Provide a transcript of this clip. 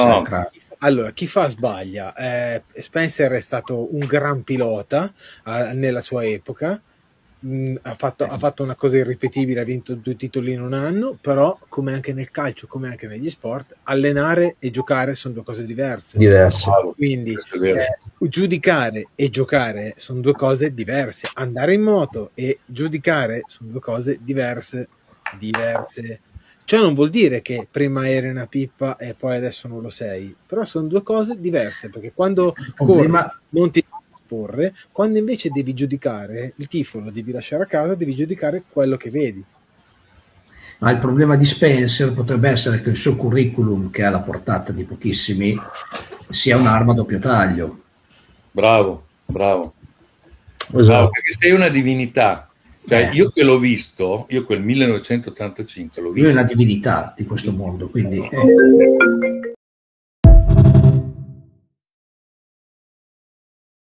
No. Allora, chi fa sbaglia. Spencer è stato un gran pilota nella sua epoca. Ha fatto una cosa irripetibile, ha vinto 2 titoli in un anno, però come anche nel calcio, come anche negli sport, allenare e giocare sono 2 cose diverse. Quindi giudicare e giocare sono 2 cose diverse. Andare in moto e giudicare sono 2 cose diverse. Ciò non vuol dire che prima eri una pippa e poi adesso non lo sei, però sono 2 cose diverse, perché quando corri non ti porre, quando invece devi giudicare il tifo, lo devi lasciare a casa, devi giudicare quello che vedi. Ma il problema di Spencer potrebbe essere che il suo curriculum, che è alla portata di pochissimi, sia un'arma a doppio taglio. Bravo, perché sei una divinità. Cioè, io che l'ho visto, io quel 1985 l'ho visto. Lui è una divinità di questo mondo, quindi